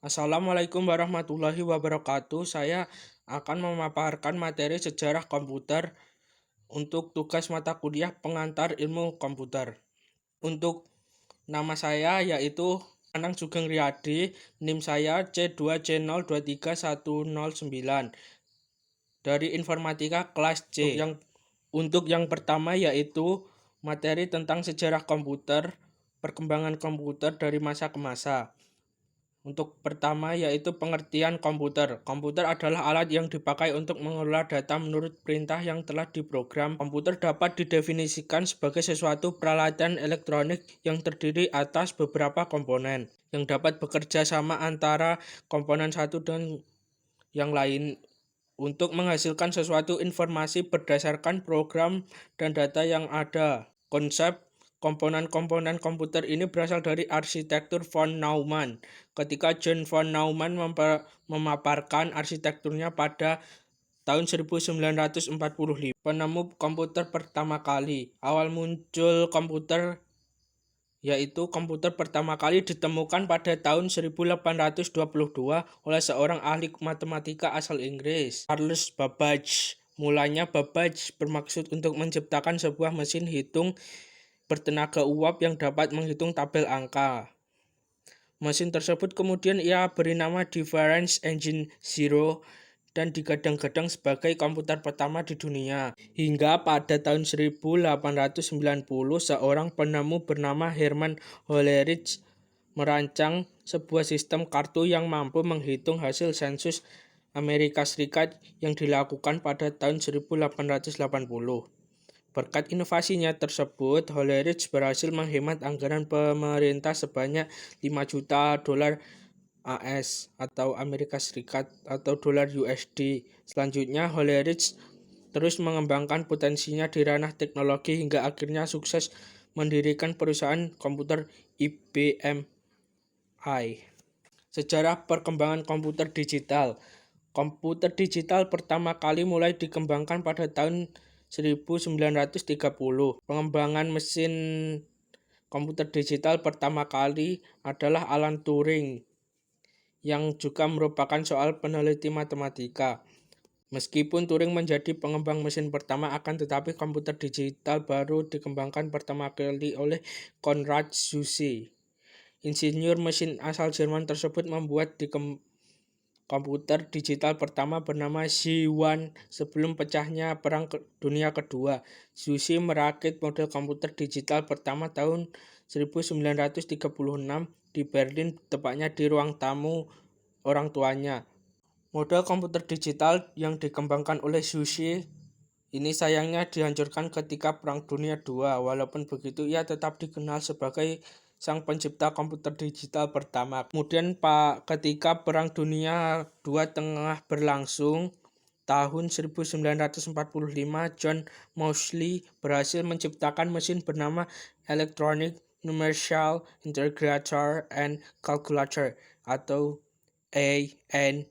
Assalamualaikum warahmatullahi wabarakatuh. Saya akan memaparkan materi sejarah komputer untuk tugas mata kuliah pengantar ilmu komputer. Untuk nama saya yaitu Anang Sugeng Riyadi, NIM saya C2C023109 dari Informatika kelas C. Untuk yang pertama yaitu materi tentang sejarah komputer, perkembangan komputer dari masa ke masa. Untuk pertama yaitu pengertian komputer. Komputer adalah alat yang dipakai untuk mengelola data menurut perintah yang telah diprogram. Komputer dapat didefinisikan sebagai sesuatu peralatan elektronik yang terdiri atas beberapa komponen yang dapat bekerja sama antara komponen satu dan yang lain untuk menghasilkan sesuatu informasi berdasarkan program dan data yang ada. Konsep komponen-komponen komputer ini berasal dari arsitektur von Neumann. Ketika John von Neumann memaparkan arsitekturnya pada tahun 1945, penemu komputer pertama kali. Awal muncul komputer yaitu komputer pertama kali ditemukan pada tahun 1822 oleh seorang ahli matematika asal Inggris, Charles Babbage. Mulanya Babbage bermaksud untuk menciptakan sebuah mesin hitung bertenaga uap yang dapat menghitung tabel angka. Mesin tersebut kemudian ia beri nama Difference Engine Zero dan digadang-gadang sebagai komputer pertama di dunia. Hingga pada tahun 1890, seorang penemu bernama Herman Hollerith merancang sebuah sistem kartu yang mampu menghitung hasil sensus Amerika Serikat yang dilakukan pada tahun 1880. Berkat inovasinya tersebut, Hollerith berhasil menghemat anggaran pemerintah sebanyak 5 juta dolar AS atau Amerika Serikat atau dolar USD. Selanjutnya, Hollerith terus mengembangkan potensinya di ranah teknologi hingga akhirnya sukses mendirikan perusahaan komputer IBM I. Sejarah perkembangan komputer digital. Komputer digital pertama kali mulai dikembangkan pada tahun 1930. Pengembangan mesin komputer digital pertama kali adalah Alan Turing, yang juga merupakan soal peneliti matematika. Meskipun Turing menjadi pengembang mesin pertama, akan tetapi komputer digital baru dikembangkan pertama kali oleh Konrad Zuse. Insinyur mesin asal Jerman tersebut membuat komputer digital pertama bernama Z1 sebelum pecahnya Perang Dunia Kedua. Zuse merakit model komputer digital pertama tahun 1936 di Berlin, tepatnya di ruang tamu orang tuanya. Model komputer digital yang dikembangkan oleh Zuse ini sayangnya dihancurkan ketika Perang Dunia II. Walaupun begitu, ia tetap dikenal sebagai sang pencipta komputer digital pertama. Kemudian ketika Perang Dunia II tengah berlangsung, tahun 1945, John Moseley berhasil menciptakan mesin bernama Electronic Numerical Integrator and Calculator atau ENIAC.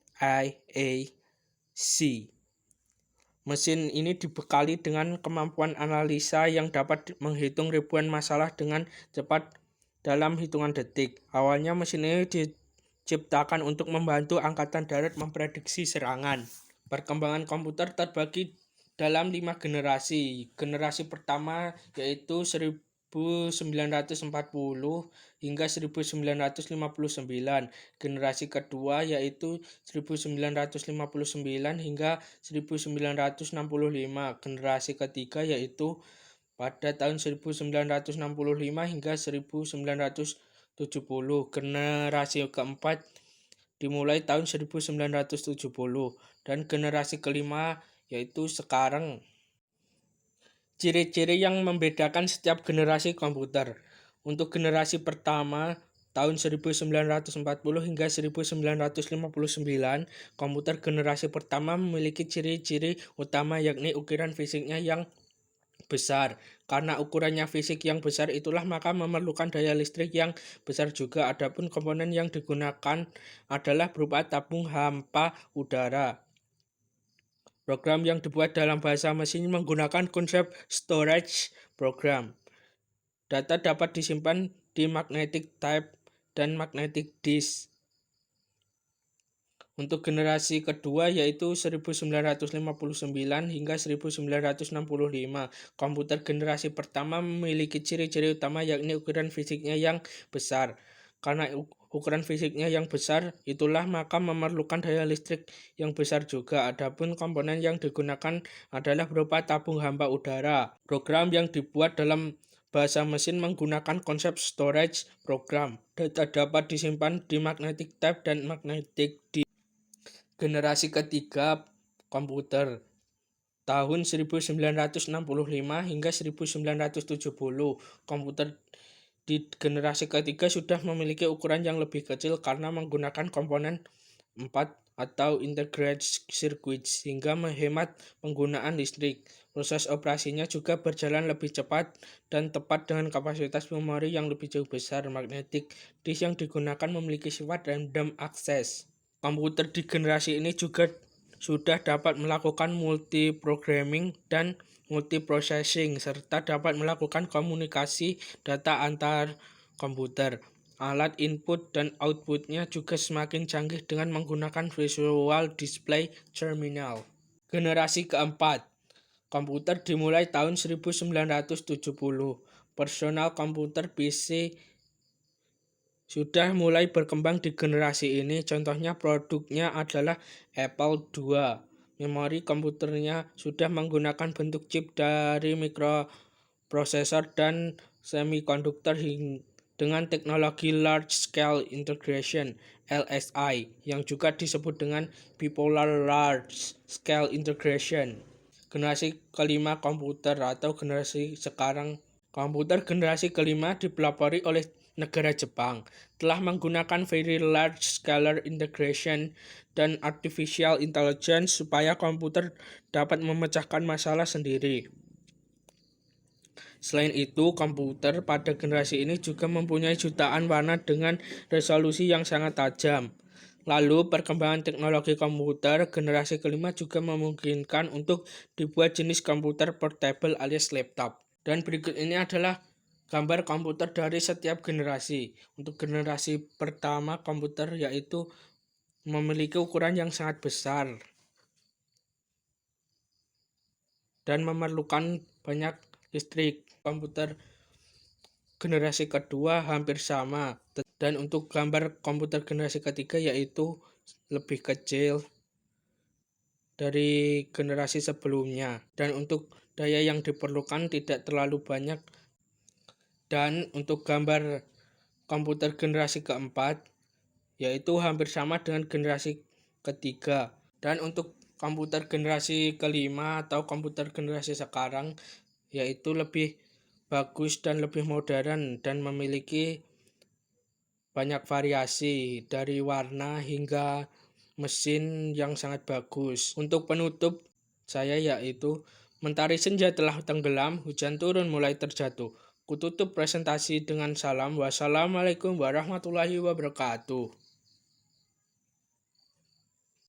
Mesin ini dibekali dengan kemampuan analisa yang dapat menghitung ribuan masalah dengan cepat dalam hitungan detik. Awalnya mesin ini diciptakan untuk membantu Angkatan Darat memprediksi serangan. Perkembangan komputer terbagi dalam 5 generasi. Generasi pertama yaitu 1940 hingga 1959. Generasi kedua yaitu 1959 hingga 1965. Generasi ketiga yaitu pada tahun 1965 hingga 1970. Generasi keempat dimulai tahun 1970 dan generasi kelima yaitu sekarang. Ciri-ciri yang membedakan setiap generasi komputer. Untuk generasi pertama tahun 1940 hingga 1959, komputer generasi pertama memiliki ciri-ciri utama yakni ukiran fisiknya yang besar. Karena ukurannya fisik yang besar itulah maka memerlukan daya listrik yang besar juga. Adapun komponen yang digunakan adalah berupa tabung hampa udara. Program yang dibuat dalam bahasa mesin menggunakan konsep storage program. Data dapat disimpan di magnetic tape dan magnetic disk. Untuk generasi kedua yaitu 1959 hingga 1965. Komputer generasi pertama memiliki ciri-ciri utama yakni ukuran fisiknya yang besar. Karena ukuran fisiknya yang besar, itulah maka memerlukan daya listrik yang besar juga. Adapun komponen yang digunakan adalah berupa tabung hampa udara. Program yang dibuat dalam bahasa mesin menggunakan konsep storage program. Data dapat disimpan di magnetic tape dan magnetic disk. Generasi ketiga komputer tahun 1965 hingga 1970. Komputer di generasi ketiga sudah memiliki ukuran yang lebih kecil karena menggunakan komponen 4 atau integrated circuits sehingga menghemat penggunaan listrik. Proses operasinya juga berjalan lebih cepat dan tepat dengan kapasitas memori yang lebih jauh besar. Magnetic disk yang digunakan memiliki sifat random access. Komputer di generasi ini juga sudah dapat melakukan multiprogramming dan multiprocessing serta dapat melakukan komunikasi data antar komputer. Alat input dan outputnya juga semakin canggih dengan menggunakan Visual Display Terminal. Generasi keempat, komputer dimulai tahun 1970. Personal komputer PC sudah mulai berkembang di generasi ini. Contohnya produknya adalah Apple II. Memori komputernya sudah menggunakan bentuk chip dari mikroprosesor dan semikonduktor dengan teknologi Large Scale Integration (LSI) yang juga disebut dengan Bipolar Large Scale Integration. Generasi kelima komputer atau generasi sekarang. Komputer generasi kelima dipelopori oleh negara Jepang, telah menggunakan Very Large Scale Integration dan Artificial Intelligence supaya komputer dapat memecahkan masalah sendiri. Selain itu, komputer pada generasi ini juga mempunyai jutaan warna dengan resolusi yang sangat tajam. Lalu, perkembangan teknologi komputer generasi kelima juga memungkinkan untuk dibuat jenis komputer portable alias laptop. Dan berikut ini adalah gambar komputer dari setiap generasi. Untuk generasi pertama komputer yaitu memiliki ukuran yang sangat besar dan memerlukan banyak listrik. Komputer generasi kedua hampir sama. Dan untuk gambar komputer generasi ketiga yaitu lebih kecil dari generasi sebelumnya. Dan untuk daya yang diperlukan tidak terlalu banyak. Dan untuk gambar komputer generasi keempat yaitu hampir sama dengan generasi ketiga. Dan untuk komputer generasi kelima atau komputer generasi sekarang yaitu lebih bagus dan lebih modern dan memiliki banyak variasi dari warna hingga mesin yang sangat bagus. Untuk penutup saya yaitu mentari senja telah tenggelam, hujan turun mulai terjatuh. Kututup presentasi dengan salam. Wassalamualaikum warahmatullahi wabarakatuh.